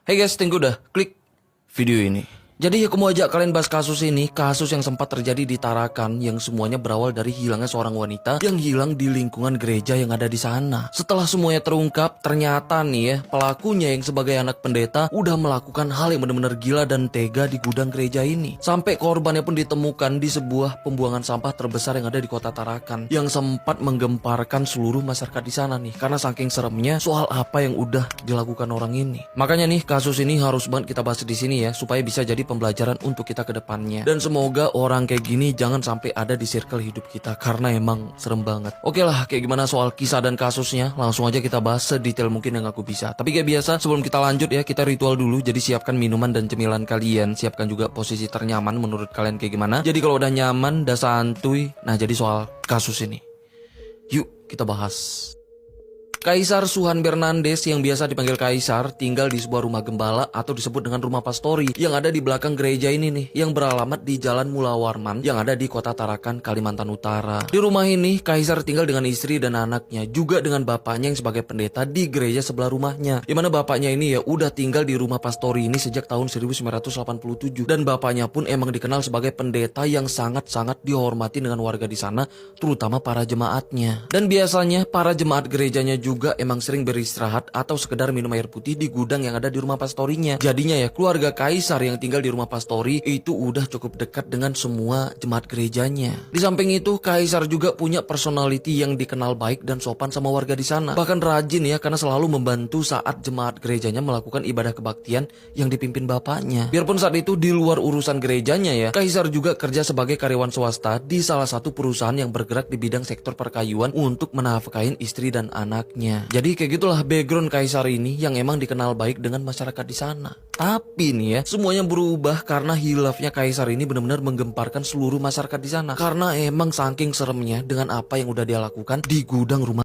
Hey guys, thank you udah klik video ini. Jadi aku mau ajak kalian bahas kasus ini, kasus yang sempat terjadi di Tarakan yang semuanya berawal dari hilangnya seorang wanita yang hilang di lingkungan gereja yang ada di sana. Setelah semuanya terungkap, ternyata nih ya, pelakunya yang sebagai anak pendeta udah melakukan hal yang benar-benar gila dan tega di gudang gereja ini. Sampai korbannya pun ditemukan di sebuah pembuangan sampah terbesar yang ada di kota Tarakan yang sempat menggemparkan seluruh masyarakat di sana nih karena saking seremnya soal apa yang udah dilakukan orang ini. Makanya nih kasus ini harus banget kita bahas di sini ya supaya bisa jadi pembelajaran untuk kita ke depannya. Dan semoga orang kayak gini jangan sampai ada di circle hidup kita karena emang serem banget. Oke lah, kayak gimana soal kisah dan kasusnya, langsung aja kita bahas sedetail mungkin yang aku bisa. Tapi kayak biasa, sebelum kita lanjut ya, kita ritual dulu. Jadi siapkan minuman dan cemilan kalian, siapkan juga posisi ternyaman menurut kalian kayak gimana. Jadi kalau udah nyaman, udah santuy, nah jadi soal kasus ini, yuk kita bahas. Kaisar Suhan Bernandes yang biasa dipanggil Kaisar tinggal di sebuah rumah gembala atau disebut dengan rumah pastori yang ada di belakang gereja ini nih, yang beralamat di Jalan Mula Warman yang ada di kota Tarakan, Kalimantan Utara. Di rumah ini Kaisar tinggal dengan istri dan anaknya, juga dengan bapaknya yang sebagai pendeta di gereja sebelah rumahnya. Dimana bapaknya ini ya udah tinggal di rumah pastori ini sejak tahun 1987 dan bapaknya pun emang dikenal sebagai pendeta yang sangat-sangat dihormati dengan warga di sana, terutama para jemaatnya. Dan biasanya para jemaat gerejanya juga emang sering beristirahat atau sekedar minum air putih di gudang yang ada di rumah pastorinya. Jadinya ya keluarga Kaisar yang tinggal di rumah pastori itu udah cukup dekat dengan semua jemaat gerejanya. Di samping itu Kaisar juga punya personality yang dikenal baik dan sopan sama warga di sana. Bahkan rajin ya karena selalu membantu saat jemaat gerejanya melakukan ibadah kebaktian yang dipimpin bapaknya. Biarpun saat itu di luar urusan gerejanya ya, Kaisar juga kerja sebagai karyawan swasta di salah satu perusahaan yang bergerak di bidang sektor perkayuan untuk menafkahin istri dan anaknya. Jadi kayak gitulah background Kaisar ini yang emang dikenal baik dengan masyarakat di sana. Tapi nih ya, semuanya berubah karena hilafnya Kaisar ini benar-benar menggemparkan seluruh masyarakat di sana. Karena emang saking seremnya dengan apa yang udah dia lakukan di gudang rumah